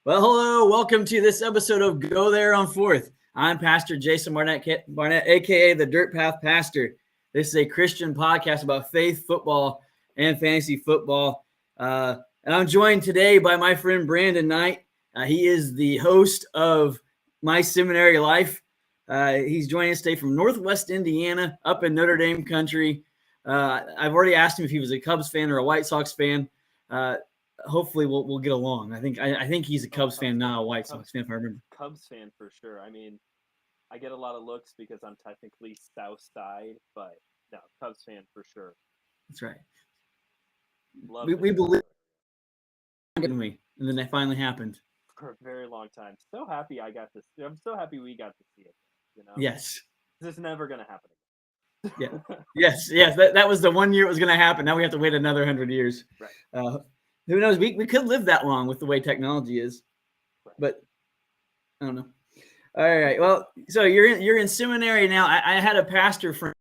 Well, hello. Welcome to this episode of Go There on Fourth. I'm Pastor Jason Barnett, a.k.a. the Dirt Path Pastor. This is a Christian podcast about faith, football, and fantasy football. And I'm joined today by my friend Brandon Knight. He is the host of MY Seminary Life. He's joining us today from Northwest Indiana, up in Notre Dame country. I've already asked him if he was a Cubs fan or a White Sox fan. Hopefully we'll get along. I think he's a Cubs fan, not a White Sox fan, if I remember. Cubs fan for sure. I mean, I get a lot of looks because I'm technically South Side, but no, Cubs fan for sure. That's right. We believe in me, and then that finally happened for a very long time. So happy I got to. I'm so happy we got to see it. You know. Yes. This is never gonna happen again. Yeah. Yes. That was the 1 year it was gonna happen. Now we have to wait another 100 years. Right. Who knows? We could live that long with the way technology is, right. But I don't know. All right. Well, so you're in seminary now. I had a pastor friend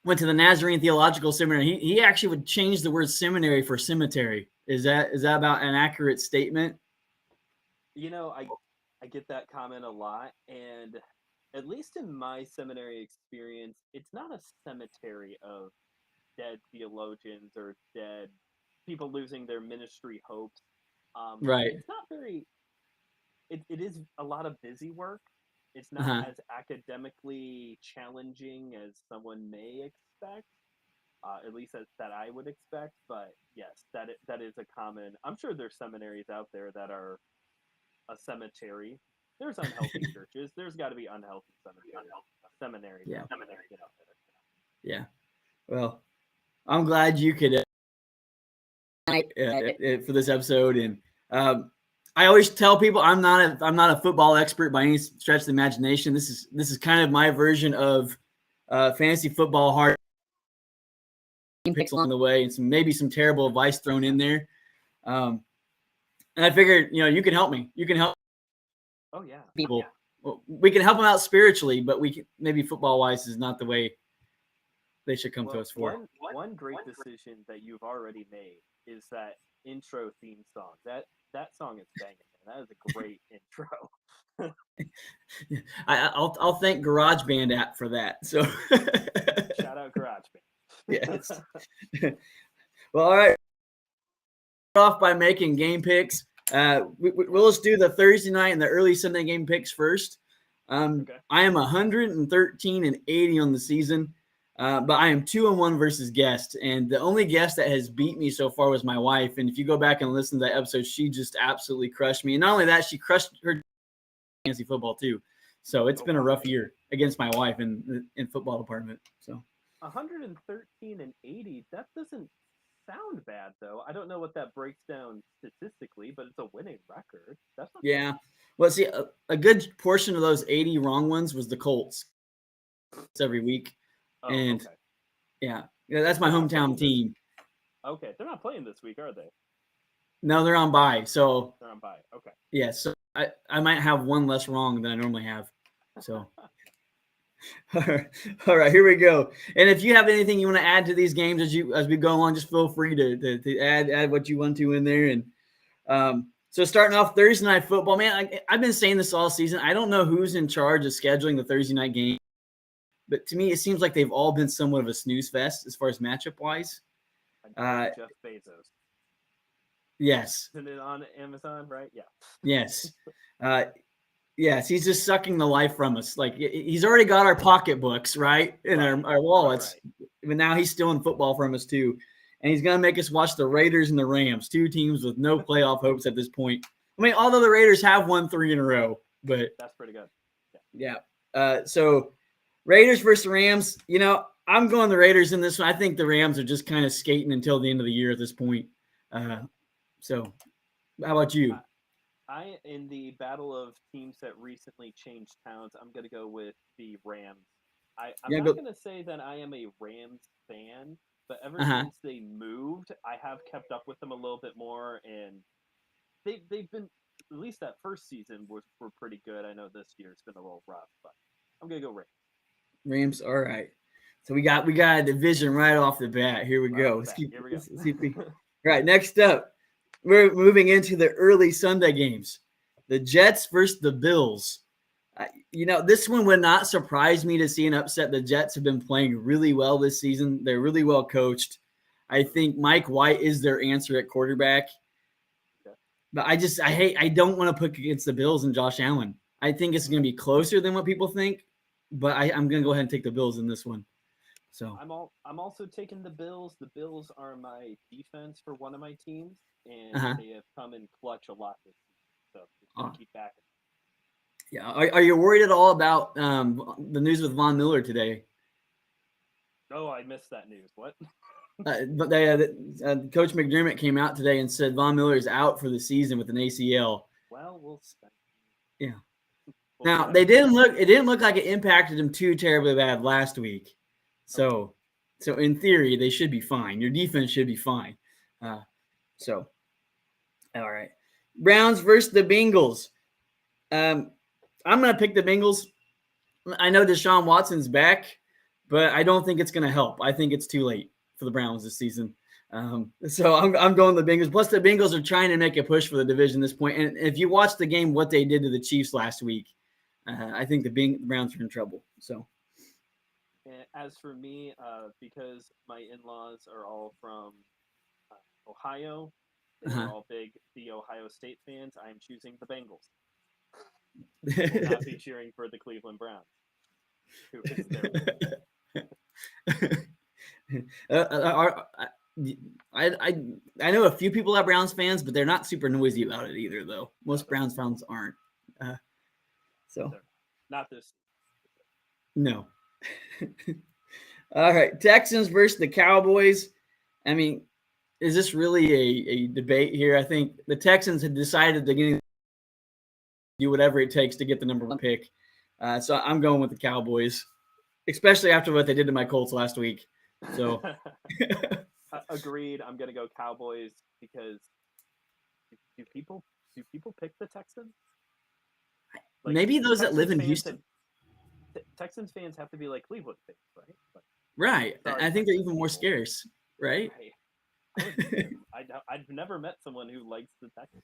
went to the Nazarene Theological Seminary. He actually would change the word seminary for cemetery. Is that about an accurate statement? You know, I get that comment a lot, and at least in my seminary experience, it's not a cemetery of dead theologians or dead people losing their ministry hopes. Right. It's not very. It is a lot of busy work. It's not as academically challenging as someone may expect, at least that I would expect. But yes, that is a common. I'm sure there's seminaries out there that are a cemetery. There's unhealthy churches. There's got to be unhealthy seminaries. Yeah. Yeah. Well, I'm glad you could for this episode, and I always tell people I'm not a football expert by any stretch of the imagination. This is kind of my version of fantasy football hard picks along the way, and maybe some terrible advice thrown in there. And I figured, you can help me. You can help. Oh yeah, people. Yeah. Well, we can help them out spiritually, but we can, maybe football wise is not the way they should come to us for. One great decision that you've already made is that intro theme song. That song is banging. That is a great intro. I'll thank GarageBand app for that. So shout out GarageBand. Yes. Well, all right. Start off by making game picks. We'll just do the Thursday night and the early Sunday game picks first. Okay. I am 113-80 on the season, but I am 2-1 versus guest, and the only guest that has beat me so far was my wife. And if you go back and listen to that episode, she just absolutely crushed me. And not only that, she crushed her fantasy football too. So it's been a rough year against my wife in football department. So 113-80. That doesn't sound bad though. I don't know what that breaks down statistically, but it's a winning record. That's not bad. Well, see, a good portion of those 80 wrong ones was the Colts. It's every week. And okay. yeah, that's my hometown team. Okay, they're not playing this week, are they? No, they're on bye. So they're on bye. Okay. Yeah, so I might have one less wrong than I normally have. So all right, here we go. And if you have anything you want to add to these games as we go along, just feel free to add what you want to in there. And so starting off Thursday night football, man, I've been saying this all season. I don't know who's in charge of scheduling the Thursday night game, but to me, it seems like they've all been somewhat of a snooze fest as far as matchup wise. Jeff Bezos. Yes. Isn't it on Amazon, right? Yeah. Yes. Yes, he's just sucking the life from us. Like, he's already got our pocketbooks, right, in our wallets. Right. But now he's stealing football from us too. And he's going to make us watch the Raiders and the Rams, two teams with no playoff hopes at this point. I mean, although the Raiders have won 3 in a row, but that's pretty good. Yeah. So Raiders versus Rams, I'm going the Raiders in this one. I think the Rams are just kind of skating until the end of the year at this point. So how about you? In the battle of teams that recently changed towns, I'm going to go with the Rams. I'm not going to say that I am a Rams fan, but ever since they moved, I have kept up with them a little bit more, and they've been, at least that first season were pretty good. I know this year's been a little rough, but I'm going to go Rams. Rams, all right. So we got a division right off the bat. Here we go. Here we go. All right, next up, we're moving into the early Sunday games. The Jets versus the Bills. This one would not surprise me to see an upset. The Jets have been playing really well this season. They're really well coached. I think Mike White is their answer at quarterback. But I don't want to put against the Bills and Josh Allen. I think it's going to be closer than what people think, but I'm going to go ahead and take the Bills in this one. So I'm also taking the Bills. The Bills are my defense for one of my teams, and they have come in clutch a lot this season. So just gonna keep backing. Yeah, are you worried at all about the news with Von Miller today? Oh, I missed that news. What? But Coach McDermott came out today and said Von Miller is out for the season with an ACL. Well, we'll see. Yeah. Now It didn't look like it impacted him too terribly bad last week. So in theory, they should be fine. Your defense should be fine. All right. Browns versus the Bengals. I'm going to pick the Bengals. I know Deshaun Watson's back, but I don't think it's going to help. I think it's too late for the Browns this season. So I'm going the Bengals. Plus, the Bengals are trying to make a push for the division at this point. And if you watch the game, what they did to the Chiefs last week, I think the Browns are in trouble. So, and as for me, because my in-laws are all from Ohio, they're all the Ohio State fans. I'm choosing the Bengals. I will not be cheering for the Cleveland Browns. Who is I know a few people are Browns fans, but they're not super noisy about it either, though. Most Browns fans aren't. Not this. No. All right, Texans versus the Cowboys. I mean, is this really a debate here? I think the Texans had decided to do whatever it takes to get the number one pick. So I'm going with the Cowboys, especially after what they did to my Colts last week. So agreed. I'm going to go Cowboys because do people pick the Texans? Like, maybe those Texans that live in Houston. Texans fans have to be like Cleveland fans, right? Right. Sorry, I think they're even more scarce, right? I've never met someone who likes the Texans.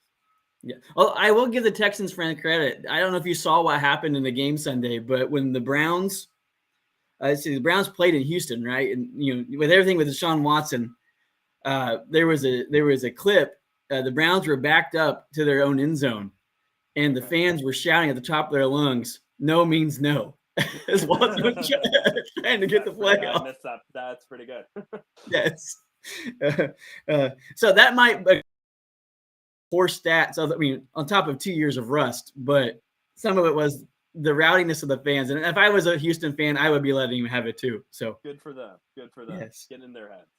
Yeah. Well, I will give the Texans fan credit. I don't know if you saw what happened in the game Sunday, but when the Browns, the Browns played in Houston, right? And with everything with Deshaun Watson, there was a clip. The Browns were backed up to their own end zone, and the fans were shouting at the top of their lungs, "No means no." As Watson was trying to get the play off. I missed that. That's pretty good. Yes. So that might poor stats. I mean, on top of 2 years of rust, but some of it was the rowdiness of the fans. And if I was a Houston fan, I would be letting him have it too. So good for them. Good for them. Yes. Get in their heads.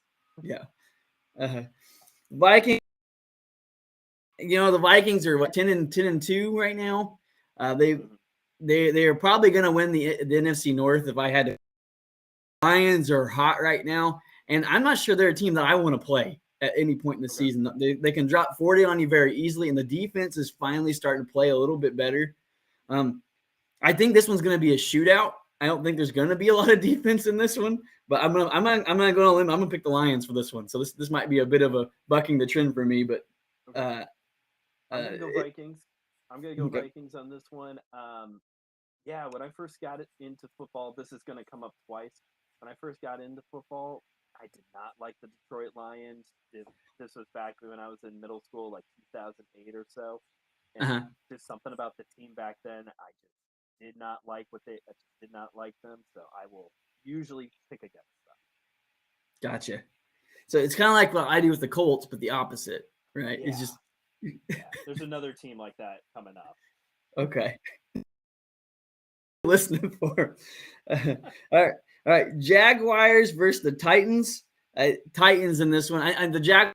Yeah. Vikings. The Vikings are 10-2 right now. They are probably going to win the NFC North. If I had to, Lions are hot right now, and I'm not sure they're a team that I want to play at any point in the season. They can drop 40 on you very easily, and the defense is finally starting to play a little bit better. I think this one's going to be a shootout. I don't think there's going to be a lot of defense in this one, but I'm gonna go on a limb. I'm gonna pick the Lions for this one. So this might be a bit of a bucking the trend for me, but I'm gonna go Vikings. I'm gonna go Vikings on this one. When I first got into football, this is gonna come up twice. When I first got into football, I did not like the Detroit Lions. This was back when I was in middle school, like 2008 or so. And there's something about the team back then. I just did not like I just did not like them. So I will usually pick against them. Gotcha. So it's kind of like what I do with the Colts, but the opposite, right? Yeah. It's just there's another team like that coming up. Okay. Listening for. All right. Jaguars versus the Titans. Titans in this one. The Jaguars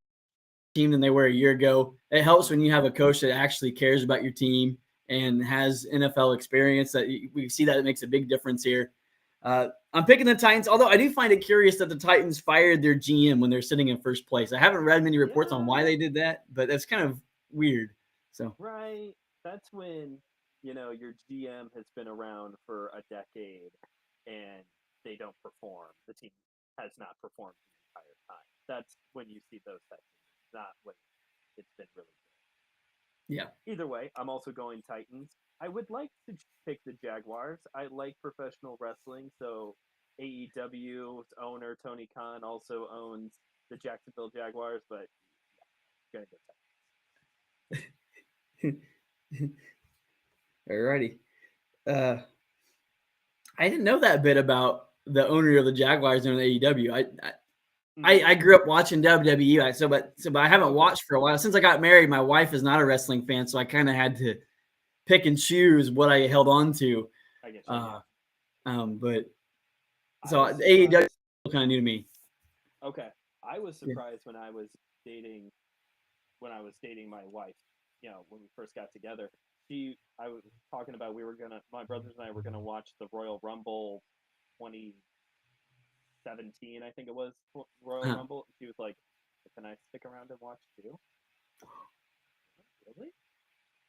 team than they were a year ago. It helps when you have a coach that actually cares about your team and has NFL experience. That we see that it makes a big difference here. I'm picking the Titans, although I do find it curious that the Titans fired their GM when they're sitting in first place. I haven't read many reports on why they did that, but that's kind of weird. So right, that's when your GM has been around for a decade and they don't perform. The team has not performed the entire time. That's when you see those types of things, not when it's been really Yeah. good. Either way, I'm also going Titans. I would like to pick the Jaguars. I like professional wrestling, so AEW's owner Tony Khan also owns the Jacksonville Jaguars, but yeah, gonna go Titans. Alrighty. I didn't know that bit about the owner of the Jaguars and AEW. I grew up watching WWE, but I haven't watched for a while. Since I got married, my wife is not a wrestling fan, so I kind of had to pick and choose what I held on to. I get you. But so AEW kind of new to me. Okay, I was surprised when I was dating my wife. You know, when we first got together, I was talking about my brothers and I were gonna watch the Royal Rumble 2017, I think it was Royal Rumble. She was like, "Can I stick around and watch too?" Really?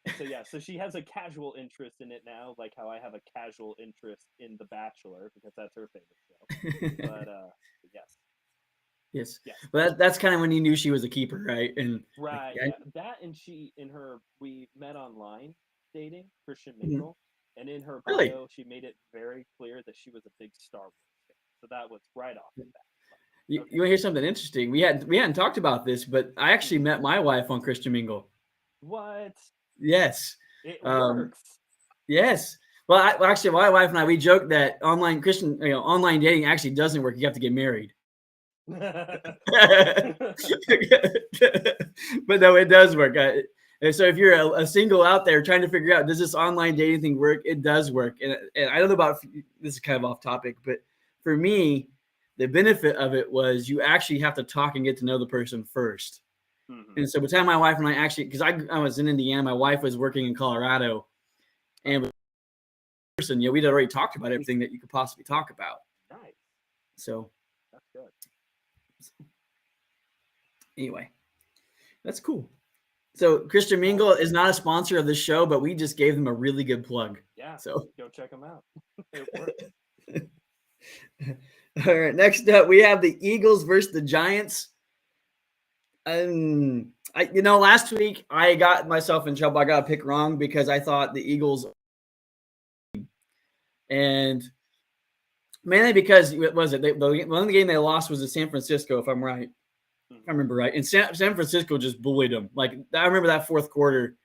And so yeah, so she has a casual interest in it now, like how I have a casual interest in The Bachelor because that's her favorite show. But yes. Yes. But that's kind of when you knew she was a keeper, right? And right, yeah. That and we met online dating, Christian Mingle, and in her bio she made it very clear that she was a big Star Wars fan. So that was right off the bat. You want to hear something interesting? We hadn't talked about this, but I actually met my wife on Christian Mingle. What? Yes. It works. Yes. Well, actually, my wife and I, we joke that online dating actually doesn't work. You have to get married. But no, it does work. And so if you're a single out there trying to figure out, does this online dating thing work? It does work. And I don't know about, this is kind of off topic, but for me, the benefit of it was you actually have to talk and get to know the person first. Mm-hmm. And so by the time my wife and I actually, because I was in Indiana, my wife was working in Colorado, and person, we'd already talked about everything that you could possibly talk about. Nice. So that's good. Anyway, that's cool. So Christian Mingle is not a sponsor of this show, but we just gave them a really good plug. Yeah. So go check them out. It works. All right. Next up, we have the Eagles versus the Giants. Last week I got myself in trouble. I got a pick wrong because I thought the Eagles, and mainly because what was it? One of the game they lost was at San Francisco, if I'm right. I remember right. And San Francisco just bullied them. Like, I remember that fourth quarter,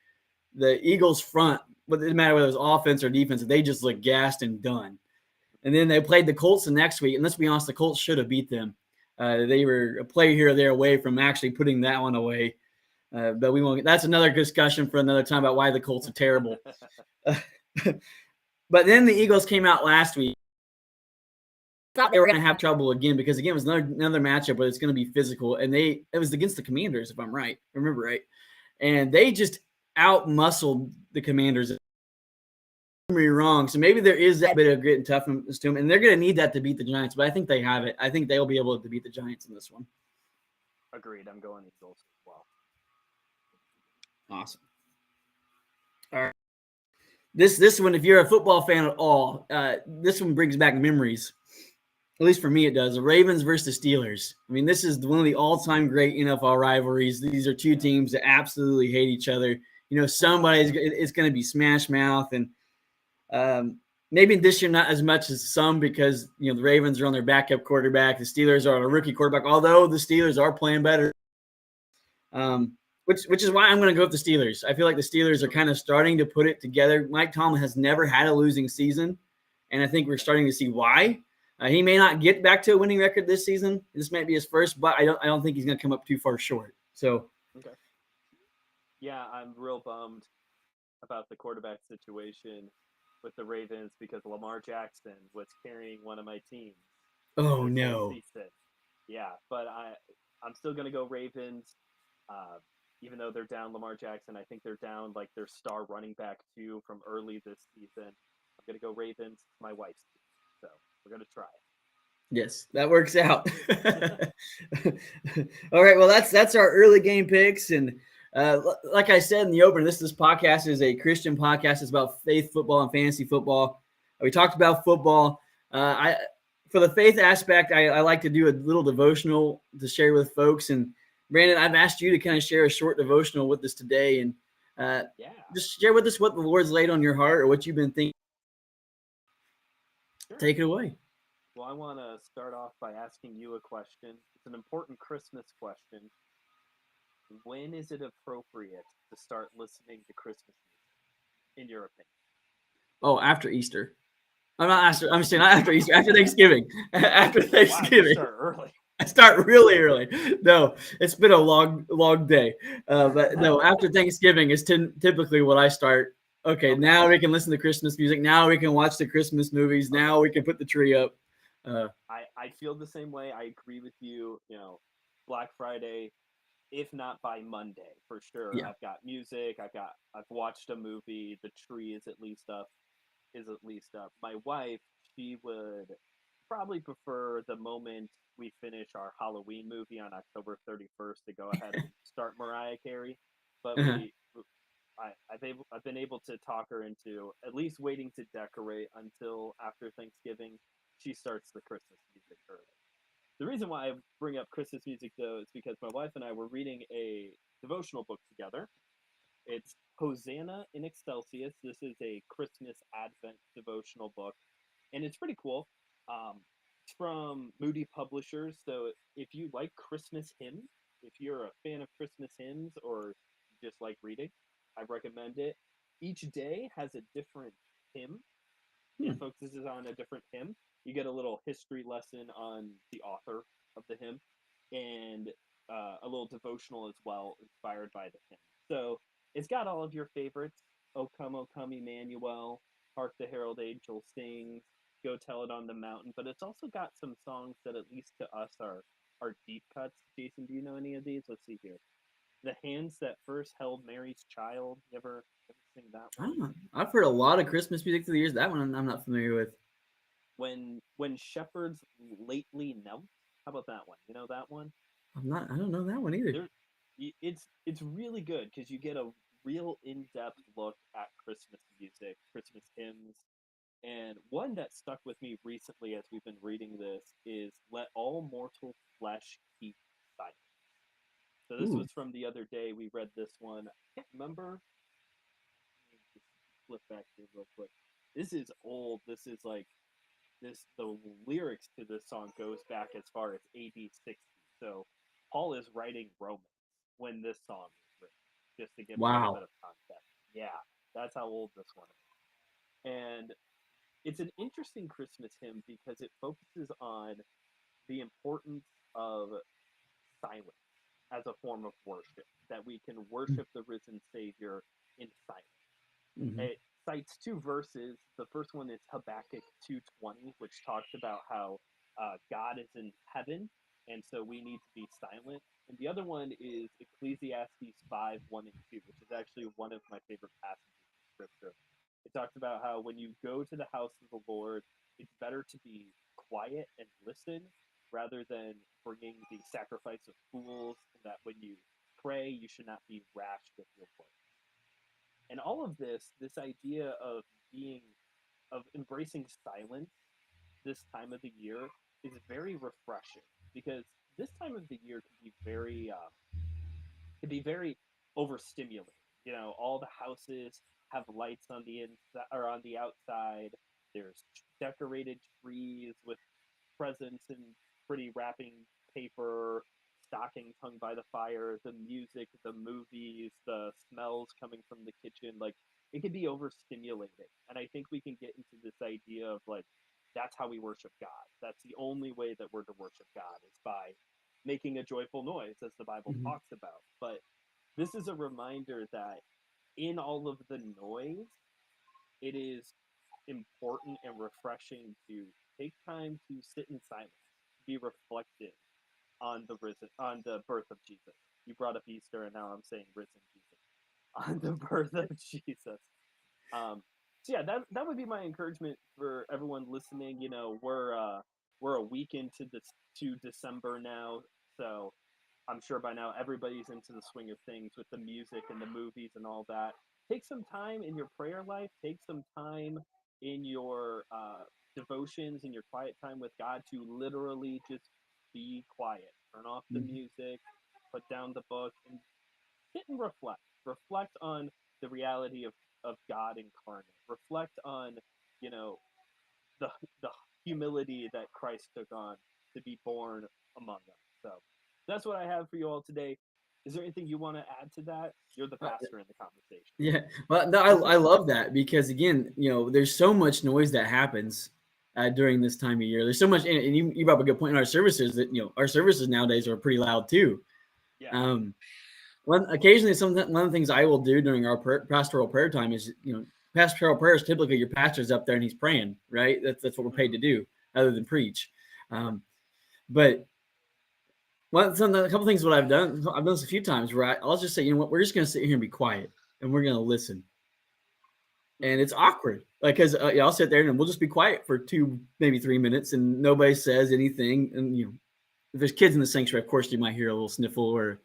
the Eagles front, but it didn't matter whether it was offense or defense, they just looked gassed and done. And then they played the Colts the next week. And let's be honest, the Colts should have beat them. They were a play here or there away from actually putting that one away. But we won't. That's another discussion for another time about why the Colts are terrible. But then the Eagles came out last week. Thought they were going to have trouble again because, again, it was another matchup, but it's going to be physical. And it was against the Commanders, if I'm right. Remember right. And they just out-muscled the Commanders. Me wrong. So maybe there is that bit of grit and toughness to them, and they're going to need that to beat the Giants. But I think they have it. I think they'll be able to beat the Giants in this one. Agreed. I'm going Eagles as well. Awesome. All right. This one, if you're a football fan at all, this one brings back memories. At least for me, it does. The Ravens versus the Steelers. I mean, this is one of the all-time great NFL rivalries. These are two teams that absolutely hate each other. It's going to be smash mouth, and maybe this year not as much as some because the Ravens are on their backup quarterback, the Steelers are on a rookie quarterback. Although the Steelers are playing better, which is why I'm going to go with the Steelers. I feel like the Steelers are kind of starting to put it together. Mike Tomlin has never had a losing season, and I think we're starting to see why. He may not get back to a winning record this season. This might be his first, but I don't think he's going to come up too far short. So, okay. Yeah, I'm real bummed about the quarterback situation with the Ravens because Lamar Jackson was carrying one of my teams. Oh no! Yeah, but I'm still gonna go Ravens. Even though they're down Lamar Jackson, I think they're down like their star running back too from early this season. I'm gonna go Ravens. My wife's team, so we're gonna try. Yes, that works out. All right, well that's our early game picks, and like I said in the opener, this podcast is a Christian podcast. It's about faith football and fantasy football. We talked about football. For the faith aspect, I like to do a little devotional to share with folks, and Brandon, I've asked you to kind of share a short devotional with us today, and uh, Yeah, just share with us what the Lord's laid on your heart or what you've been thinking. sure. Take it away. Well, I want to start off by asking you a question. It's an important Christmas question. When is it appropriate to start listening to Christmas music, in your opinion? Oh, after Easter. I'm not After after. I'm Easter. saying not after Easter. After Thanksgiving. After Wow, you Thanksgiving. start early. I start really early. No, it's been a long day. But no, after Thanksgiving is typically what I start. Okay, Okay. now we can listen to Christmas music. Now we can watch the Christmas movies. Okay. Now we can put the tree up. Uh, I feel the same way. I agree with you. Black Friday, if not by Monday, for sure. yeah. I've got music. I've watched a movie. The tree is at least up. My wife, she would probably prefer the moment we finish our Halloween movie on October 31st to go ahead and start Mariah Carey. But Uh-huh. I've been able to talk her into at least waiting to decorate until after Thanksgiving. She starts the Christmas music early. The reason why I bring up Christmas music though is because my wife and I were reading a devotional book together. It's Hosanna in Excelsis. This is a Christmas Advent devotional book, and it's pretty cool. It's from Moody Publishers. So if you like Christmas hymns, if you're a fan of Christmas hymns or just like reading, I recommend it. Each day has a different hymn. It Hmm. focuses on a different hymn. You get a little history lesson on the author of the hymn, and a little devotional as well, inspired by the hymn. So it's got all of your favorites: O Come, Emmanuel," "Hark the Herald Angels Sing," "Go Tell It on the Mountain." But it's also got some songs that, at least to us, are deep cuts. Jason, do you know any of these? Let's see here. "The Hands That First Held Mary's Child." You ever sing that I one? don't know. I've heard a lot of Christmas music through the years. That one I'm not familiar with. When shepherds lately knelt. How about that one? You know that one? I'm not. I don't know that one either. There, it's really good because you get a real in-depth look at Christmas music, Christmas hymns, and one that stuck with me recently as we've been reading this is "Let All Mortal Flesh Keep Silent." So this Ooh. was from the other day. We read this one. I can't remember. Let me just flip back here real quick. This is old. This is like the lyrics to this song goes back as far as AD 60. So Paul is writing Romans when this song is written, just to give a little bit Wow. of context. Yeah, that's how old this one is. And it's an interesting Christmas hymn because it focuses on the importance of silence as a form of worship, that we can worship the risen Savior in silence. Mm-hmm. It cites two verses. The first one is Habakkuk 2:20, which talks about how God is in heaven, and so we need to be silent. And the other one is Ecclesiastes 5:1 and 2, which is actually one of my favorite passages in Scripture. It talks about how when you go to the house of the Lord, it's better to be quiet and listen rather than bringing the sacrifice of fools, and that when you pray, you should not be rash with your words. And all of this idea of being of embracing silence this time of the year is very refreshing because this time of the year can be very overstimulating. All the houses have lights on the inside or on the outside. There's decorated trees with presents and pretty wrapping paper, stockings hung by the fire, the music, the movies, the smells coming from the kitchen. Like, it can be overstimulating. And I think we can get into this idea of like, that's how we worship God. That's the only way that we're to worship God is by making a joyful noise, as the Bible Mm-hmm. talks about. But this is a reminder that in all of the noise, it is important and refreshing to take time to sit in silence, be reflective on the birth of Jesus. You brought up Easter, and now I'm saying risen Jesus on the birth of Jesus. So yeah, that would be my encouragement for everyone listening. We're a week into this to December now, so I'm sure by now everybody's into the swing of things with the music and the movies and all that. Take some time in your prayer life. Take some time in your devotions and your quiet time with God to literally just be quiet. Turn off the Mm-hmm. music. put down the book, and sit and reflect. Reflect on the reality of God incarnate. Reflect on, you know, the the humility that Christ took on to be born among us. So that's what I have for you all today. Is there anything you want to add to that? You're the pastor in the conversation. Yeah, well, no, I love that because again, there's so much noise that happens during this time of year. There's so much, and you brought up a good point in our services that our services nowadays are pretty loud too. Yeah. Occasionally, one of the things I will do during our pastoral prayer time is, pastoral prayers. Typically, your pastor's up there and he's praying, right? That's what we're paid to do, other than preach. But a couple things what I've done this a few times where I'll just say, you know what, we're just going to sit here and be quiet and we're going to listen. And it's awkward, like, because I'll sit there and we'll just be quiet for 2, maybe 3 minutes, and nobody says anything. And if there's kids in the sanctuary, of course, you might hear a little sniffle or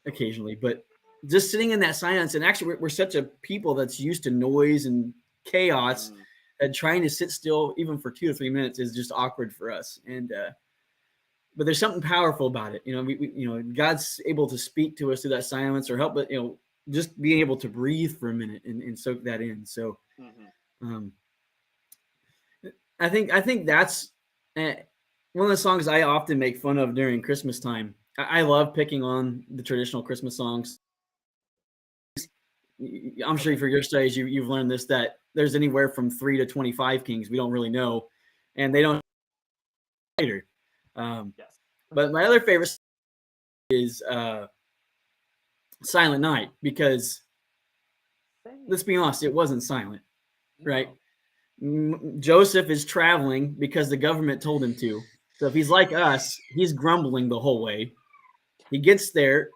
occasionally, but just sitting in that silence. And actually, we're such a people that's used to noise and chaos, that trying to sit still even for 2 or 3 minutes is just awkward for us. And but there's something powerful about it. God's able to speak to us through that silence, or help it, just being able to breathe for a minute and soak that in. So I think that's one of the songs I often make fun of during Christmas time. I love picking on the traditional Christmas songs. I'm sure for your studies, you've learned this, that there's anywhere from 3 to 25 kings. We don't really know, and they don't later. Yes. But my other favorite is Silent Night, because let's be honest, it wasn't silent, right? Joseph is traveling because the government told him to. So if he's like us, he's grumbling the whole way. He gets there,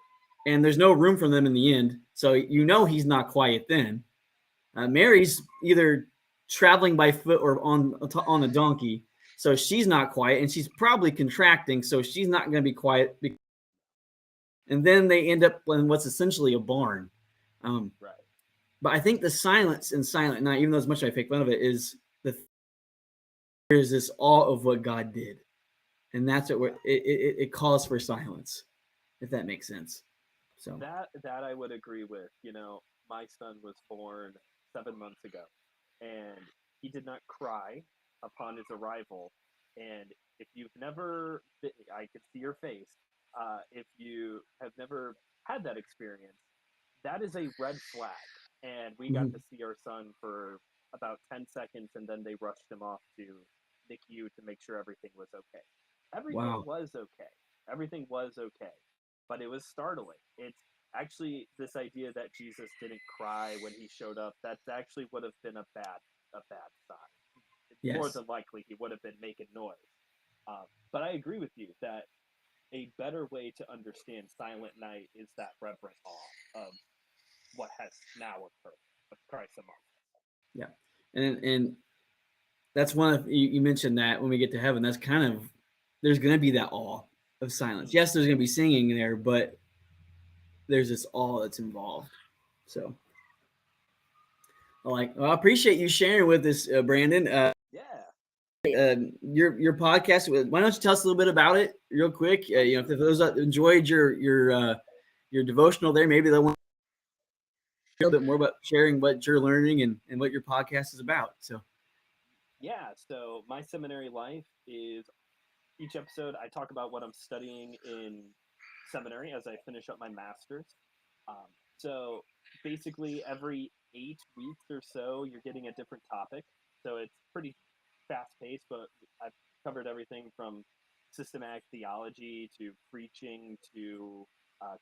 and there's no room for them in the inn. So he's not quiet then. Mary's either traveling by foot or on a donkey, so she's not quiet, and she's probably contracting, so she's not going to be quiet. And then they end up in what's essentially a barn. Right. But I think the silence in Silent Night, even though as much as I make fun of it, is there's this awe of what God did, and that's what it calls for silence, if that makes sense. So that I would agree with. My son was born 7 months ago, and he did not cry upon his arrival. And if you've never, I could see your face. If you have never had that experience, that is a red flag. And we got to see our son for about 10 seconds, and then they rushed him off to NICU to make sure everything was okay. Everything was okay. Everything was okay. But it was startling. It's actually this idea that Jesus didn't cry when he showed up. That's actually would have been a bad sign. Yes. More than likely, he would have been making noise. But I agree with you that a better way to understand Silent Night is that reverent awe of what has now occurred with Christ among us. Yeah, and that's one of you mentioned that when we get to heaven, that's kind of, there's going to be that awe of silence. Yes, there's going to be singing there, but there's this awe that's involved. So, I appreciate you sharing with us, Brandon. Your podcast. Why don't you tell us a little bit about it, real quick? If those that enjoyed your devotional there, maybe they'll want a little bit more about sharing what you're learning and what your podcast is about. So, so My Seminary Life is, each episode I talk about what I'm studying in seminary as I finish up my master's. So basically, every 8 weeks or so, you're getting a different topic. So it's pretty fast paced, but I've covered everything from systematic theology to preaching to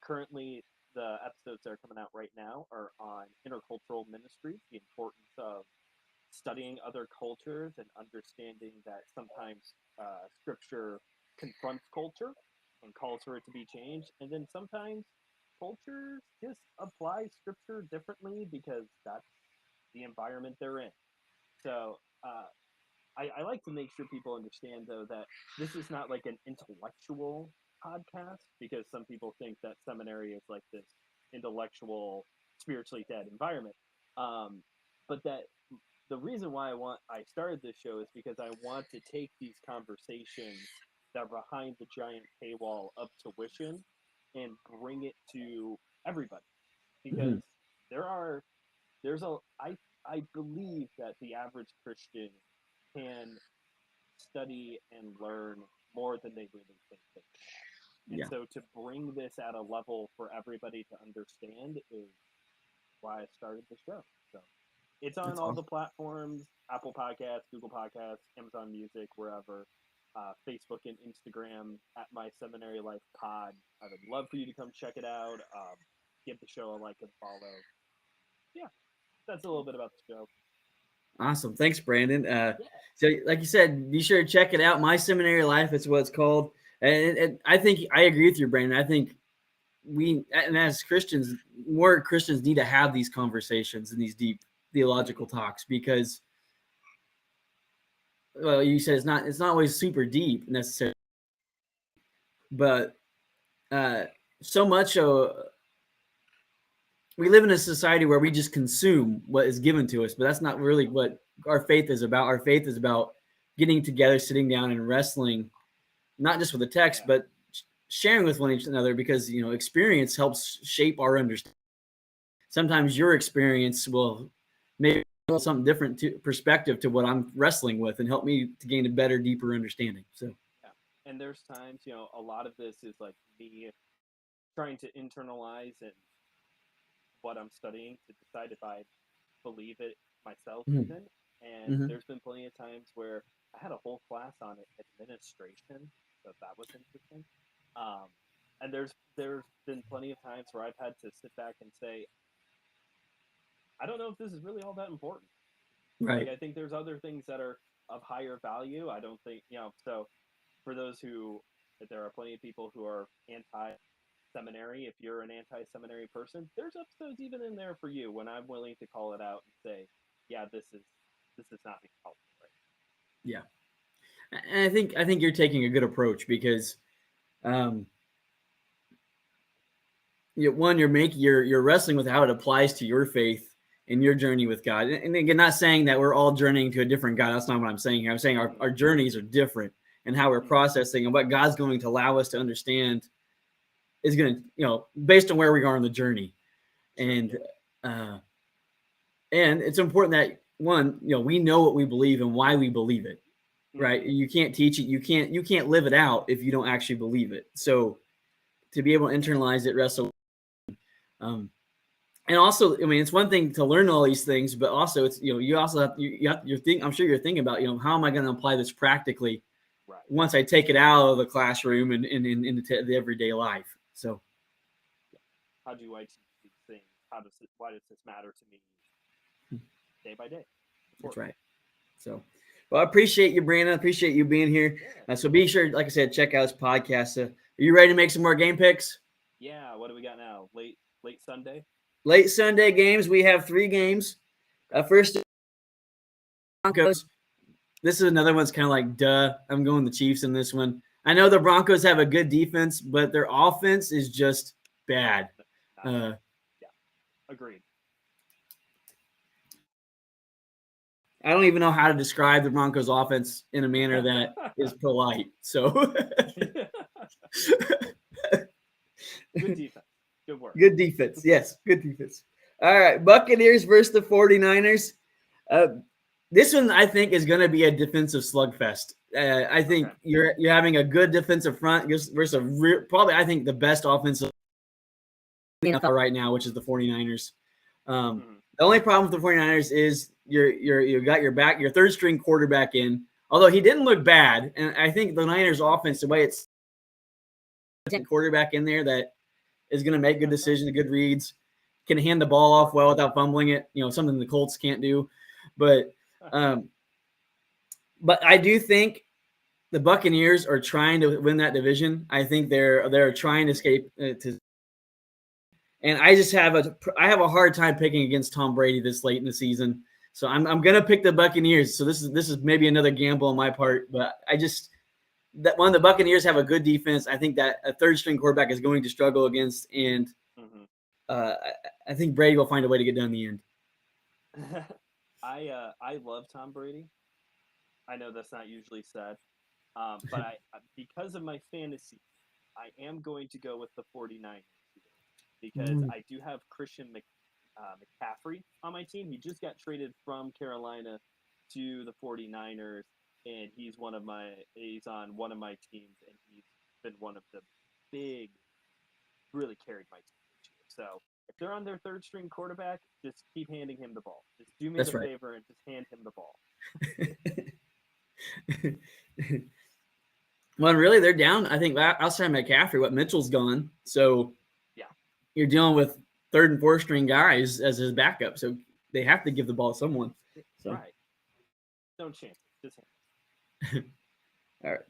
currently the episodes that are coming out right now are on intercultural ministry, the importance of studying other cultures and understanding that sometimes scripture confronts culture and calls for it to be changed, and then sometimes cultures just apply scripture differently because that's the environment they're in. So I like to make sure people understand, though, that this is not like an intellectual podcast, because some people think that seminary is like this intellectual, spiritually dead environment. But that the reason why I started this show is because I want to take these conversations that are behind the giant paywall of tuition and bring it to everybody, Mm-hmm. because there's a I believe that the average Christian can study and learn more than they really think they can. And Yeah, so to bring this at a level for everybody to understand is why I started the show. So it's on that's all the awesome. platforms: Apple Podcasts, Google Podcasts, Amazon Music, wherever. Facebook and Instagram at My Seminary Life Pod. I would love for you to come check it out. Give the show a like and follow. Yeah, that's a little bit about the show. Awesome. Thanks, Brandon. Yeah, So, like you said, be sure to check it out. My Seminary Life, it's what it's called. And I think I agree with you, Brandon. I think and as Christians, more Christians need to have these conversations and these deep theological mm-hmm. talks because, well, you said it's not always super deep necessarily, but uh, so much we live in a society where we just consume what is given to us, but that's not really what our faith is about. Our faith is about getting together, sitting down, and wrestling, not just with the text, Yeah, but sharing with one another because experience helps shape our understanding. Sometimes your experience will maybe something different to perspective to what I'm wrestling with and help me to gain a better, deeper understanding. So, yeah. And there's times, a lot of this is like me trying to internalize and what I'm studying to decide if I believe it myself mm-hmm. even. And Mm-hmm. there's been plenty of times where I had a whole class on administration, so that was interesting. Um, and there's been plenty of times where I've had to sit back and say, I don't know if this is really all that important. Like, Right. I think there's other things that are of higher value. I don't think, so for those who, there are plenty of people who are anti seminary. If you're an anti seminary person, there's episodes even in there for you when I'm willing to call it out and say, yeah, this is not being helpful, right? Yeah. And I think you're taking a good approach because um, one, you're wrestling with how it applies to your faith and your journey with God. And again, not saying that we're all journeying to a different God. That's not what I'm saying here. I'm saying our, Mm-hmm. our journeys are different and how we're Mm-hmm. processing and what God's going to allow us to understand is going to, based on where we are in the journey. Sure, And yeah. uh, and it's important that one, we know what we believe and why we believe it. Right? Mm-hmm. You can't teach it. You can't live it out if you don't actually believe it. So to be able to internalize it, wrestle. Um, and also, I mean, it's one thing to learn all these things, but also it's you also you're thinking. I'm sure you're thinking about how am I going to apply this practically Right. once I take it out of the classroom and into the everyday life. So Yeah. How do I teach these things? Why does this matter to me day by day? that's Important. right. So, well, I appreciate you, Brandon. I appreciate you being here. Yeah. So be sure, like I said, check out his podcast. Are you ready to make some more game picks? Yeah. What do we got now? Late Sunday. Late Sunday games. We have 3 games. Okay. First, Broncos. This is another one's kind of like, duh. I'm going the Chiefs in this one. I know the Broncos have a good defense, but their offense is just bad. Not good. Uh, Yeah. Agreed. I don't even know how to describe the Broncos offense in a manner that is polite. So Good defense. Good work. good defense. Yes, good defense. All right, Buccaneers versus the 49ers. Uh, this one I think is going to be a defensive slugfest. I Okay. think you're having a good defensive front versus probably I think the best offensive right now, which is the 49ers. Mm-hmm. The only problem with the 49ers is you got your third string quarterback in, although he didn't look bad. And I think the Niners offense, the way it's quarterback in there that is going to make good decisions, good reads, can hand the ball off well without fumbling it, something the Colts can't do. But um, but I do think the Buccaneers are trying to win that division. I think they're trying to escape to. And I have a hard time picking against Tom Brady this late in the season. So I'm gonna pick the Buccaneers. So this is maybe another gamble on my part, but I just that one of the Buccaneers have a good defense. I think that a third string quarterback is going to struggle against, and Mm-hmm. uh, I think Brady will find a way to get done in the end. I love Tom Brady. I know that's not usually said, but I because of my fantasy, I am going to go with the 49ers because I do have Christian McCaffrey on my team. He just got traded from Carolina to the 49ers, and he's on one of my teams, and he's been one of the really carried my team this year. So if they're on their third string quarterback, just keep handing him the ball. Just do me the favor and just hand him the ball. Well, really, they're down. I think outside McCaffrey, Mitchell's gone. So yeah, you're dealing with third and fourth string guys as his backup. So they have to give the ball to someone. So. Right. Don't chance it. Just hand it. All right.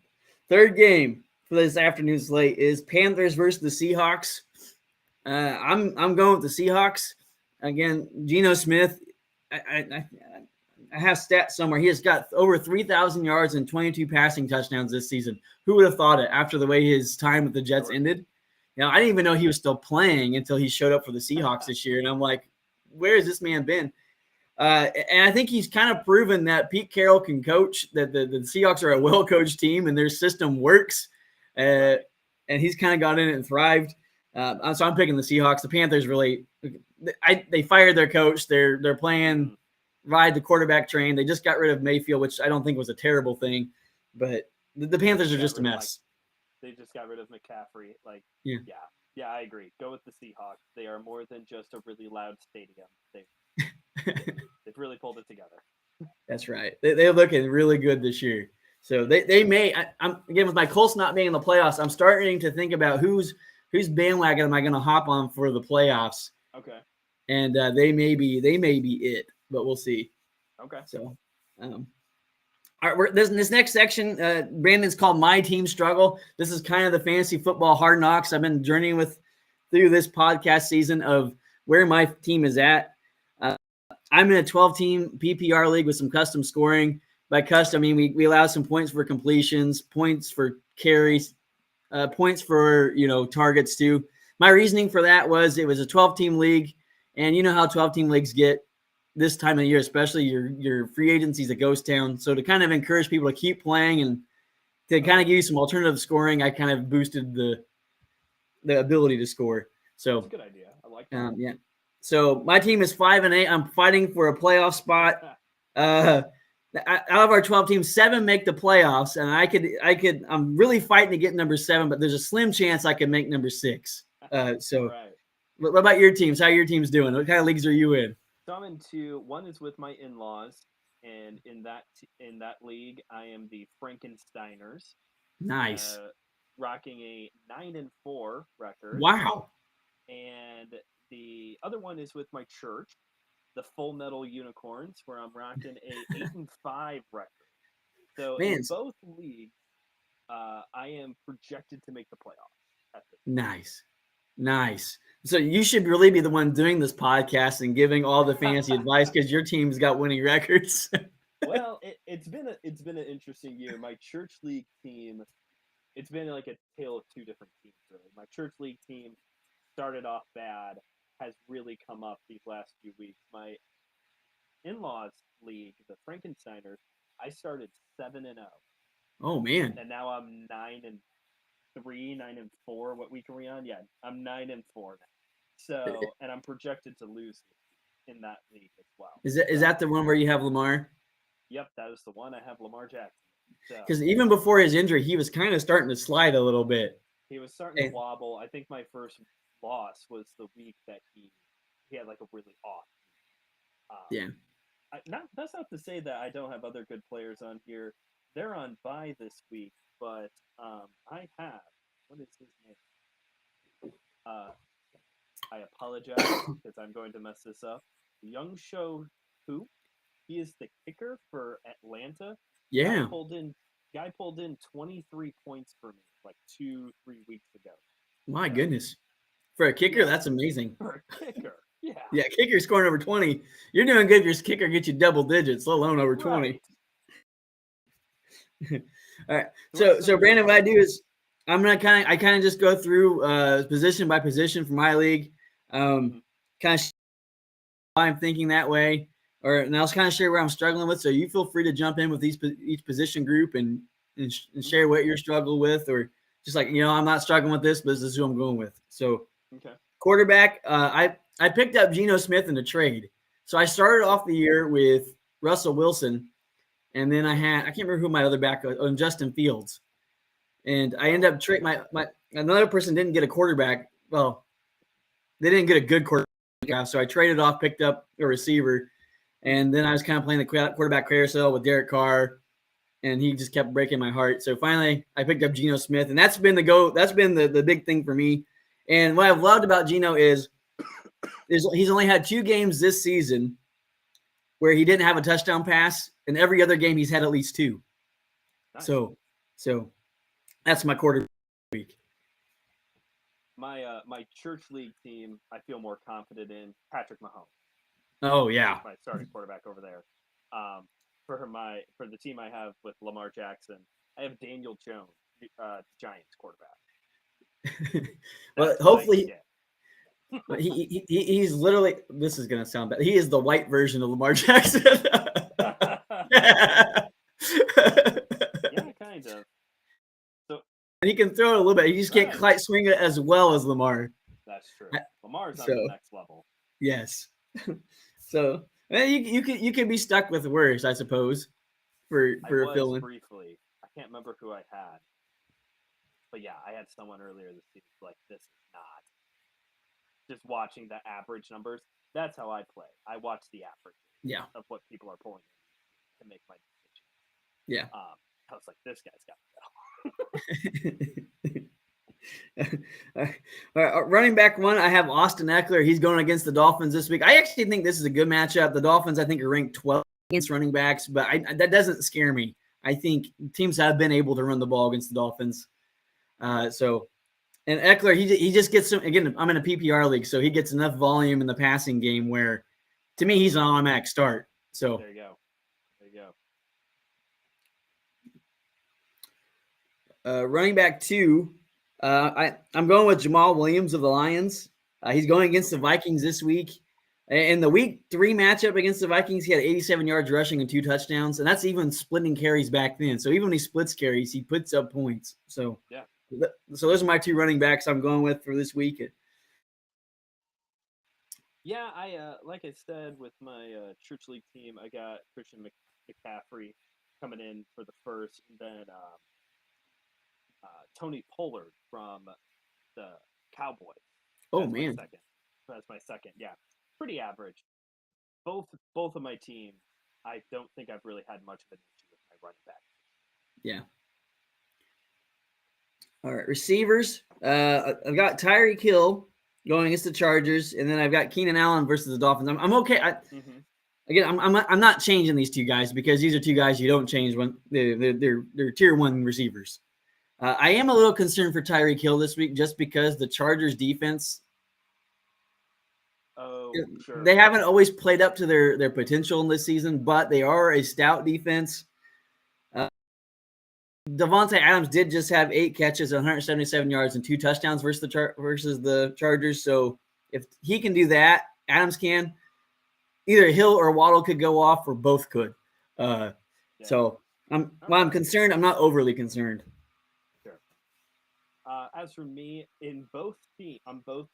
Third game for this afternoon slate is Panthers versus the Seahawks. I'm going with the Seahawks. Again, Geno Smith, I have stats somewhere. He has got over 3,000 yards and 22 passing touchdowns this season. Who would have thought it after the way his time with the Jets ended? I didn't even know he was still playing until he showed up for the Seahawks this year. And I'm like, where has this man been? And I think he's kind of proven that Pete Carroll can coach, that the Seahawks are a well-coached team and their system works. And he's kind of got in it and thrived. So I'm picking the Seahawks. The Panthers really they fired their coach. They're playing ride the quarterback train. They just got rid of Mayfield, which I don't think was a terrible thing. But the Panthers are just a mess. They just got rid of McCaffrey. Yeah, I agree. Go with the Seahawks. They are more than just a really loud stadium. They've really pulled it together. That's right. They're looking really good this year. So they may. I'm again with my Colts not being in the playoffs. I'm starting to think about whose bandwagon am I going to hop on for the playoffs. Okay. And they may be it, but we'll see. Okay. So, all right. This next section, Brandon's called My Team Struggle. This is kind of the fantasy football hard knocks I've been journeying through this podcast season of where my team is at. I'm in a 12-team PPR league with some custom scoring. By custom, I mean we allow some points for completions, points for carries, points for targets too. My reasoning for that was it was a 12-team league, and you know how 12-team leagues get this time of the year, especially your free agency's a ghost town. So to kind of encourage people to keep playing and to kind of give you some alternative scoring, I kind of boosted the ability to score. So that's a good idea. I like that. Yeah. So my team is 5-8. I'm fighting for a playoff spot. Out of our 12 teams, 7 make the playoffs, and I'm really fighting to get number 7, but there's a slim chance I can make number 6. So right. What about your teams? How are your teams doing? What kind of leagues are you in? So I'm in 2. One is with my in-laws, and in that league, I am the Frankensteiners. Nice. Rocking a 9-4 record. Wow. And the other one is with my church, the Full Metal Unicorns, where I'm rocking a 8-5 record. So in both leagues, I am projected to make the playoffs. Nice. So you should really be the one doing this podcast and giving all the fantasy advice because your team's got winning records. Well, it's been an interesting year. My church league team, it's been like a tale of two different teams, really. My church league team started off bad, has really come up these last few weeks. My in-laws league, the Frankensteiners, I started 7-0. Oh man! And now I'm 9-3, 9-4. What week are we on? Yeah, I'm 9-4 now. So, and I'm projected to lose in that league as well. Is that the one where you have Lamar? Yep, that is the one. I have Lamar Jackson. Because even before his injury, he was kind of starting to slide a little bit. He was starting to wobble. I think my first loss was the week that he had like a really off week. That's not to say that I don't have other good players on here. They're on bye this week, but I have, what is his name? I apologize because I'm going to mess this up. Young Show Who? He is the kicker for Atlanta. Yeah. Guy pulled in 23 points for me like 2-3 weeks ago. My goodness. For a kicker, that's amazing. For a kicker, yeah. Yeah, kicker scoring over 20. You're doing good if your kicker gets you double digits, let alone over 20. Right. All right. So Brandon, what I do is I'm gonna kind of just go through position by position for my league. Kind of why I'm thinking that way. And I'll kind of share where I'm struggling with. So you feel free to jump in with each position group and share what you're struggling with or just like, I'm not struggling with this, but this is who I'm going with. So Okay. quarterback, I picked up Geno Smith in the trade. So I started off the year with Russell Wilson, and then I can't remember who my other back was, Justin Fields. And I ended up trading my another person didn't get a quarterback. Well, they didn't get a good quarterback, so I traded off, picked up a receiver, and then I was kind of playing the quarterback carousel with Derek Carr, and he just kept breaking my heart. So finally, I picked up Geno Smith, and that's been the big thing for me. And what I've loved about Geno is he's only had 2 games this season where he didn't have a touchdown pass, and every other game he's had at least 2. Nice. So that's my quarterback week. My church league team, I feel more confident in Patrick Mahomes. Oh yeah, my starting quarterback over there. For the team I have with Lamar Jackson, I have Daniel Jones, Giants quarterback. Well, hopefully. He's literally. This is gonna sound bad. He is the white version of Lamar Jackson. Yeah, kind of. So he can throw it a little bit. He just can't quite swing it as well as Lamar. That's true. Lamar's on the next level. Yes. So you can be stuck with worse, I suppose. For a fill-in. Briefly, I can't remember who I had, but yeah, I had someone earlier this season like this is not. Just watching the average numbers, that's how I play. I watch the average of what people are pulling in to make my decision. Yeah. I was like, this guy's got to go. Running back 1, I have Austin Eckler. He's going against the Dolphins this week. I actually think this is a good matchup. The Dolphins, I think, are ranked 12th against running backs, but that doesn't scare me. I think teams have been able to run the ball against the Dolphins. And Eckler, he just gets some. Again, I'm in a PPR league, so he gets enough volume in the passing game where, to me, he's an automatic start. So there you go. Running back 2, I'm going with Jamal Williams of the Lions. He's going against the Vikings this week. In the week 3 matchup against the Vikings, he had 87 yards rushing and 2 touchdowns, and that's even splitting carries back then. So even when he splits carries, he puts up points. So yeah. So those are my 2 running backs I'm going with for this week. Yeah, I like I said with my church league team, I got Christian McCaffrey coming in for the first, and then Tony Pollard from the Cowboys. That's man, that's my second. Yeah, pretty average. Both of my teams, I don't think I've really had much of an issue with my running back. Yeah. All right, receivers. I've got Tyreek Hill going against the Chargers, and then I've got Keenan Allen versus the Dolphins. I'm okay. Again, I'm not changing these 2 guys because these are 2 guys you don't change when they're tier 1 receivers. I am a little concerned for Tyreek Hill this week just because the Chargers defense. Oh, sure. They haven't always played up to their potential in this season, but they are a stout defense. Devontae Adams did just have 8 catches, 177 yards, and 2 touchdowns versus the Chargers. So if he can do that, Adams can. Either Hill or Waddle could go off, or both could. So I'm concerned. I'm not overly concerned. Sure. As for me, on both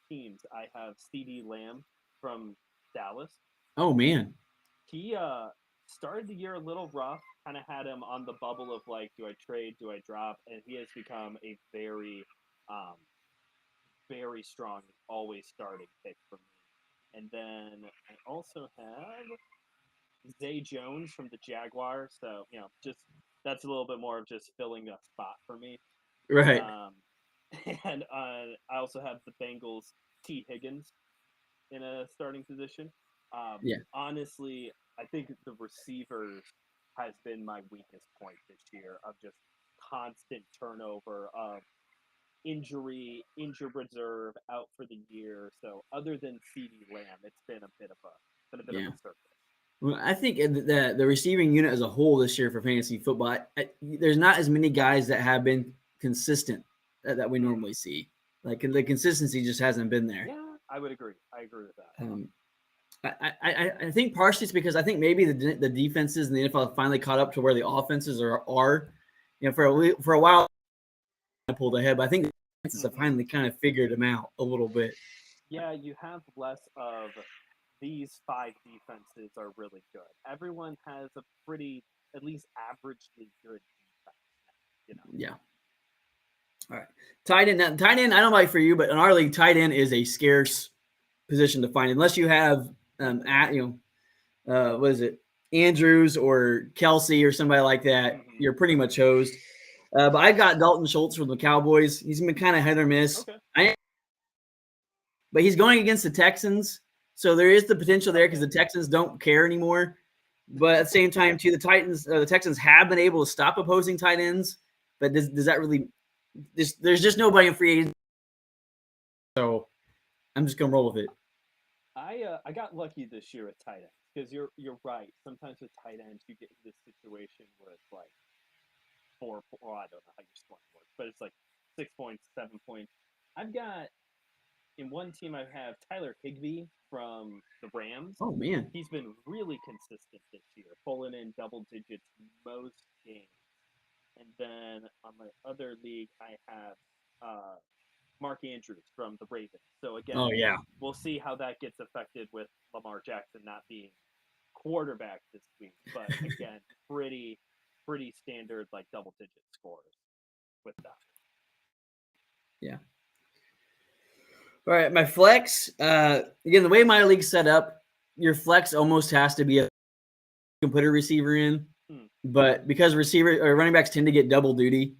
teams, I have CD Lamb from Dallas. Oh man, he started the year a little rough. Kind of had him on the bubble of like, do I trade, do I drop? And he has become a very, very strong, always starting pick for me. And then I also have Zay Jones from the Jaguars. So, just that's a little bit more of just filling a spot for me. Right. And I also have the Bengals T. Higgins in a starting position. Honestly, I think the receivers has been my weakest point this year of just constant turnover of injured reserve, out for the year. So other than CeeDee Lamb, it's been a bit of a circus. Well, I think the receiving unit as a whole this year for fantasy football, there's not as many guys that have been consistent that we normally see. Like the consistency just hasn't been there. Yeah, I would agree. I agree with that. I think partially it's because I think maybe the defenses in the NFL have finally caught up to where the offenses are. For a while, pulled ahead, but I think the defenses have finally kind of figured him out a little bit. Yeah, you have less of these 5 defenses are really good. Everyone has a pretty, at least averagely good defense now, Yeah. All right. Tight end. Now, tight end, I don't know about for you, but in our league, tight end is a scarce position to find unless you have, what is it, Andrews or Kelsey or somebody like that. You're pretty much hosed. But I got Dalton Schultz from the Cowboys. He's been kind of hit or miss. Okay. But he's going against the Texans, so there is the potential there because the Texans don't care anymore. But at the same time, too, the Texans have been able to stop opposing tight ends. But does that really? There's just nobody in free agency, so I'm just gonna roll with it. I got lucky this year at tight ends because you're right. Sometimes with tight ends, you get in this situation where it's like 4. Well, I don't know how your scoring works, but it's like 6 points, 7 points. I've got in one team I have Tyler Higbee from the Rams. Oh man, he's been really consistent this year, pulling in double digits most games. And then on my other league, I have Mark Andrews from the Ravens. So again, we'll see how that gets affected with Lamar Jackson not being quarterback this week. But again, pretty standard like double digit scores with that. Yeah. All right, my flex. Again, the way my league's set up, your flex almost has to be a you can put a receiver in, but because receiver or running backs tend to get double duty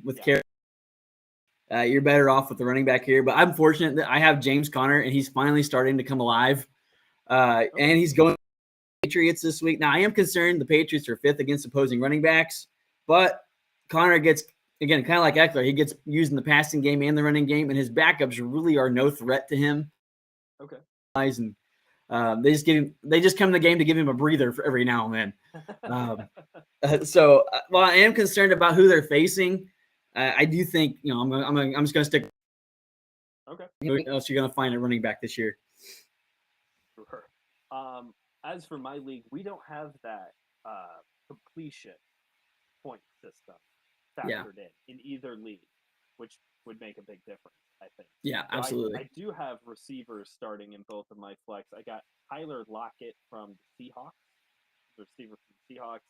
with carry, you're better off with the running back here. But I'm fortunate that I have James Conner, and he's finally starting to come alive, and he's going to the Patriots this week. Now, I am concerned the Patriots are 5th against opposing running backs, but Conner gets, again, kind of like Eckler, he gets used in the passing game and the running game, and his backups really are no threat to him. Okay. And they just come in the game to give him a breather for every now and then. So while I am concerned about who they're facing, I do think I'm just going to stick. Okay. Who else you're going to find a running back this year? Sure. As for my league, we don't have that completion point system factored in either league, which would make a big difference, I think. Yeah, so absolutely. I do have receivers starting in both of my flex. I got Tyler Lockett from the Seahawks, the receiver from the Seahawks,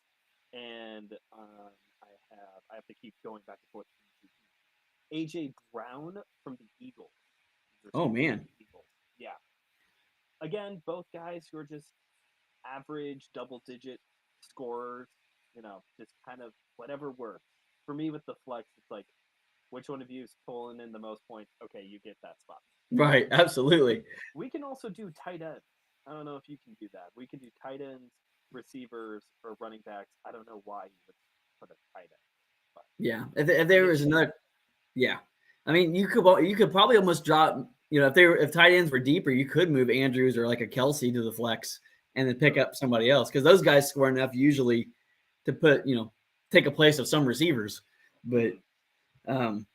and I have to keep going back and forth. AJ Brown from the Eagles. Oh man. Eagles. Yeah. Again, both guys who are just average double-digit scorers. Just kind of whatever works. For me, with the flex, it's like, which one of you is pulling in the most points? Okay, you get that spot. Right, absolutely. We can also do tight ends. I don't know if you can do that. We can do tight ends, receivers, or running backs. I don't know why you would put a tight end. But yeah, if there was another, I mean, you could probably almost drop. If tight ends were deeper, you could move Andrews or like a Kelsey to the flex and then pick up somebody else because those guys score enough usually to take a place of some receivers. But even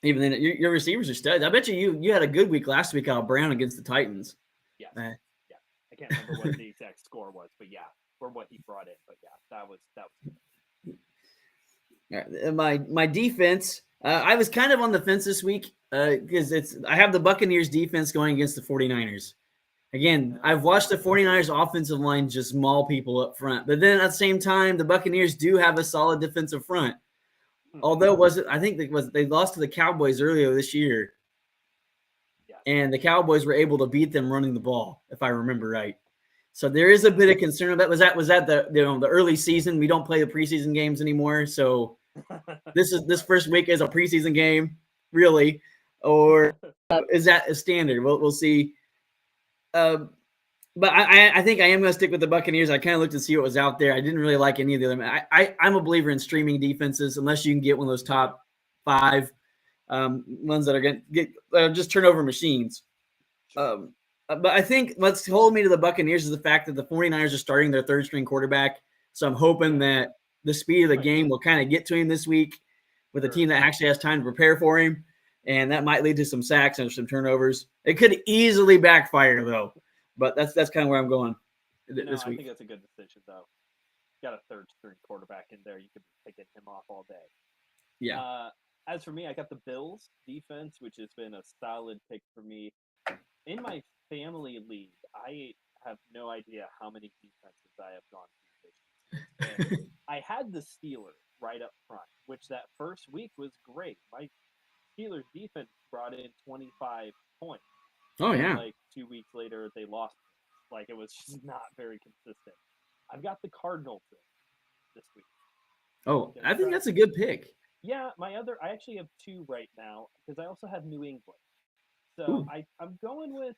then, your receivers are studs. I bet you had a good week last week out of Brown against the Titans. Yes. Yeah. I can't remember what the exact score was, but yeah, or what he brought in. But yeah, that was good. All right. My defense, I was kind of on the fence this week because I have the Buccaneers defense going against the 49ers. Again, I've watched the 49ers offensive line just maul people up front. But then at the same time, the Buccaneers do have a solid defensive front. Although I think they lost to the Cowboys earlier this year. Yeah. And the Cowboys were able to beat them running the ball, if I remember right. So there is a bit of concern about was that the early season. We don't play the preseason games anymore. So this first week is a preseason game, really, or is that a standard? We'll see. But I think I am going to stick with the Buccaneers. I kind of looked to see what was out there. I didn't really like any of them. I'm a believer in streaming defenses unless you can get one of those top 5 ones that are going to get just turnover machines. But I think what's holding me to the Buccaneers is the fact that the 49ers are starting their third-string quarterback. So I'm hoping that the speed of the game will kind of get to him this week with a team that actually has time to prepare for him. And that might lead to some sacks and some turnovers. It could easily backfire, though. But that's kind of where I'm going this week. I think that's a good decision, though. Got a third-string quarterback in there. You could be picking him off all day. Yeah. As for me, I got the Bills defense, which has been a solid pick for me. In my family league, I have no idea how many defenses I have gone through this season. And I had the Steelers right up front, which that first week was great. My Steelers defense brought in 25 points. Oh, And yeah. like 2 weeks later, they lost. Like it was just not very consistent. I've got the Cardinals in this week. Oh, I think that's a good pick. Yeah, I actually have two right now because I also have New England. So Ooh. I'm going with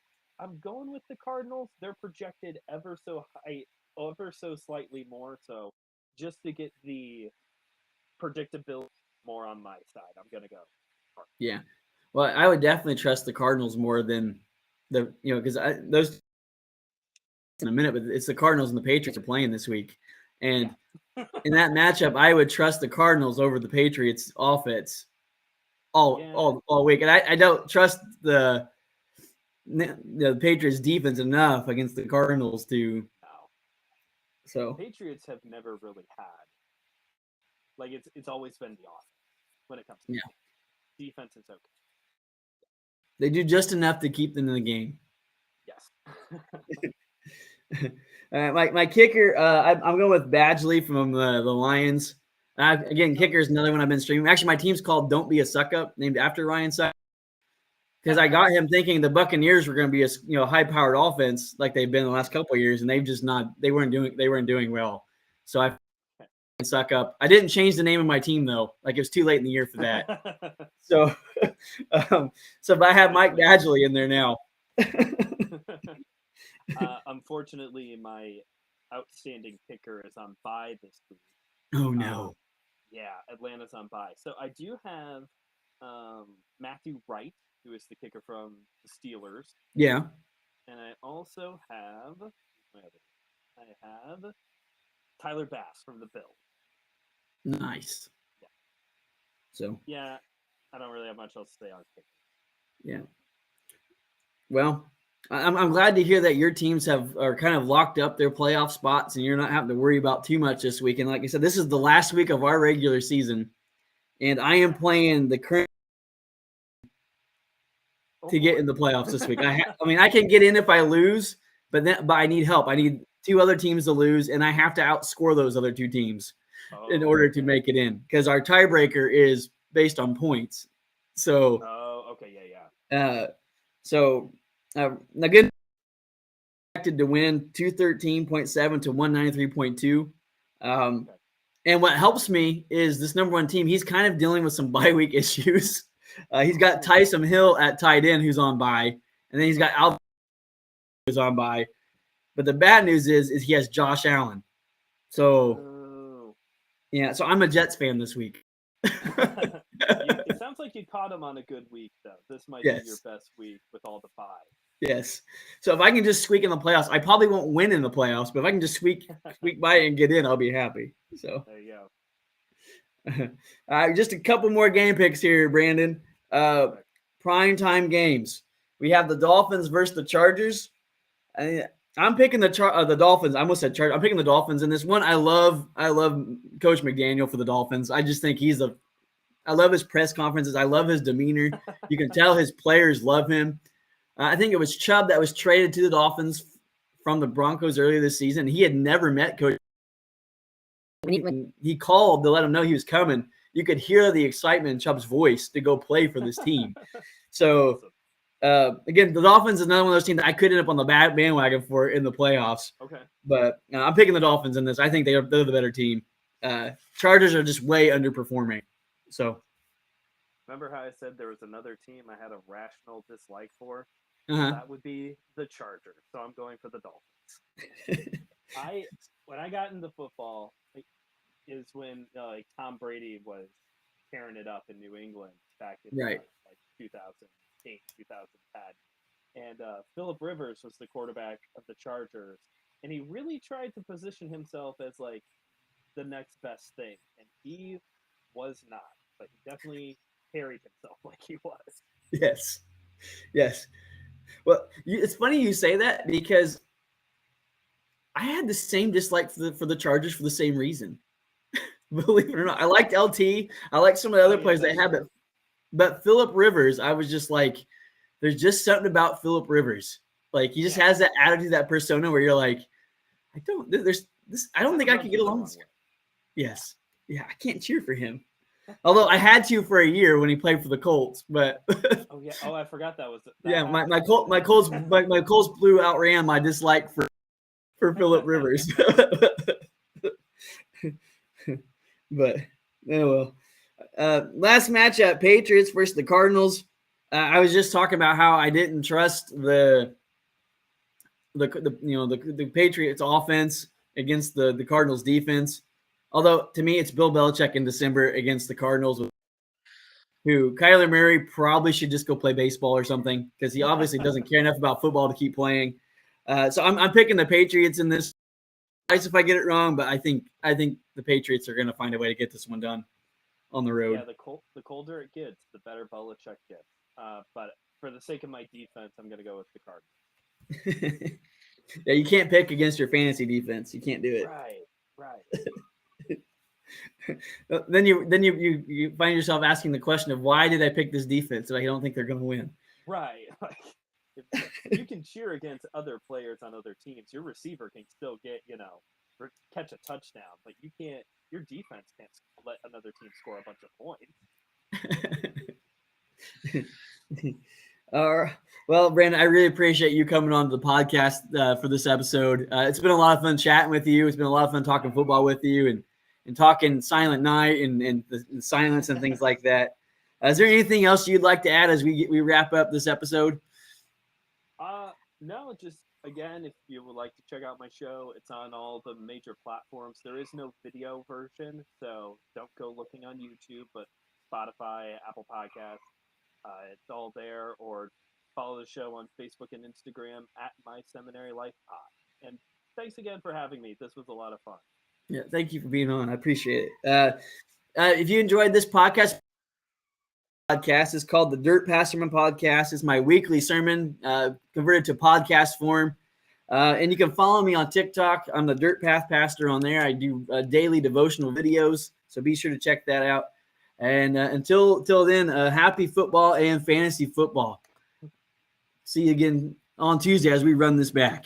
the Cardinals. They're projected ever so high, ever so slightly more. So just to get the predictability more on my side, I'm gonna go Cardinals. Yeah. Well, I would definitely trust the Cardinals more than because those in a minute, but it's the Cardinals and the Patriots are playing this week. And Yeah. in that matchup, I would trust the Cardinals over the Patriots offense all week. And I don't trust the Patriots defense enough against the Cardinals to. No. So Patriots have never really had like it's always been the offense when it comes to yeah, defense is okay. they do just enough to keep them in the game. Yes. My kicker, I'm going with Badgley from the Lions. Again, kicker is another one I've been streaming. Actually, my team's called Don't Be a Suck Up, named after Ryan Suck. Because I got him thinking the Buccaneers were going to be a high powered offense like they've been the last couple of years, and they've just not. They weren't doing well. So I suck up. I didn't change the name of my team though. Like it was too late in the year for that. So, but I have Mike Badgley in there now. Unfortunately, my outstanding kicker is on bye this week. Oh no. Yeah, Atlanta's on bye. So I do have Matthew Wright, who is the kicker from the Steelers. Yeah. And I also have Tyler Bass from the Bills. Nice. Yeah. So yeah, I don't really have much else to say on kicker. Yeah. Well, I'm glad to hear that your teams are kind of locked up their playoff spots and you're not having to worry about too much this week. And like I said, this is the last week of our regular season, and I am playing the current to get in the playoffs this week. I mean, I can get in if I lose, but I need help. I need two other teams to lose, and I have to outscore those other two teams in order to make it in because our tiebreaker is based on points. So. Oh, okay, yeah. Now good expected to win 213.7 to 193.2. And what helps me is this number one team. He's kind of dealing with some bye week issues. He's got Tyson Hill at tight end who's on bye, and then he's got Alvin who's on bye. But the bad news is he has Josh Allen. So yeah, so I'm a Jets fan this week. It sounds like you caught him on a good week, though. This might be your best week with all the bye. Yes. So if I can just squeak in the playoffs, I probably won't win in the playoffs, but if I can just squeak by and get in, I'll be happy. So there you go. Just a couple more game picks here, Brandon. Prime time games. We have the Dolphins versus the Chargers. I'm picking the Dolphins. I almost said Chargers. I'm picking the Dolphins in this one. I love Coach McDaniel for the Dolphins. I just think I love his press conferences. I love his demeanor. You can tell his players love him. I think it was Chubb that was traded to the Dolphins from the Broncos earlier this season. He had never met Coach. When he called to let him know he was coming, you could hear the excitement in Chubb's voice to go play for this team. So, again, the Dolphins is another one of those teams that I could end up on the bad bandwagon for in the playoffs. Okay. But I'm picking the Dolphins in this. I think they're the better team. Chargers are just way underperforming. So. Remember how I said there was another team I had a rational dislike for? Uh-huh. That would be the Chargers. So I'm going for the Dolphins. When I got into football is when like Tom Brady was tearing it up in New England back in like 2008, 2010. And Phillip Rivers was the quarterback of the Chargers, and he really tried to position himself as like the next best thing, and he was not, but he definitely carried himself like he was. Yes. Well, it's funny you say that because I had the same dislike for the Chargers for the same reason. Believe it or not, I liked LT. I liked some of the other players they had, but But Phillip Rivers, I was just like, there's just something about Phillip Rivers. Like he just has that attitude, that persona where you're like, I don't think I could get along with. Yes. Yeah, I can't cheer for him. Although I had to for a year when he played for the Colts, but I forgot that was my Colts blue outran my dislike for Phillip Rivers. But well, last matchup, Patriots versus the Cardinals. I was just talking about how I didn't trust the Patriots offense against the Cardinals defense. Although to me, it's Bill Belichick in December against the Cardinals, who Kyler Murray probably should just go play baseball or something because he obviously doesn't care enough about football to keep playing. So I'm picking the Patriots in this. Nice if I get it wrong, but I think the Patriots are going to find a way to get this one done on the road. Yeah, the colder it gets, the better Belichick gets. But for the sake of my defense, I'm going to go with the Cardinals. Yeah, you can't pick against your fantasy defense. You can't do it. Right. Then you find yourself asking the question of why did I pick this defense if I don't think they're going to win? Right. Like, if you can cheer against other players on other teams, your receiver can still get, catch a touchdown, but you can't. Your defense can't let another team score a bunch of points. Well, Brandon, I really appreciate you coming on the podcast for this episode. It's been a lot of fun chatting with you. It's been a lot of fun talking football with you and talking Silent Night and the silence and things like that. Is there anything else you'd like to add as we wrap up this episode? No, just again, if you would like to check out my show, it's on all the major platforms. There is no video version, so don't go looking on YouTube, but Spotify, Apple Podcasts, it's all there. Or follow the show on Facebook and Instagram at MY Seminary Life Pod. And thanks again for having me. This was a lot of fun. Yeah, thank you for being on. I appreciate it. If you enjoyed this podcast is called the Dirt Path Sermon Podcast. It's my weekly sermon converted to podcast form. And you can follow me on TikTok. I'm the Dirt Path Pastor on there. I do daily devotional videos, so be sure to check that out. And until then, happy football and fantasy football. See you again on Tuesday as we run this back.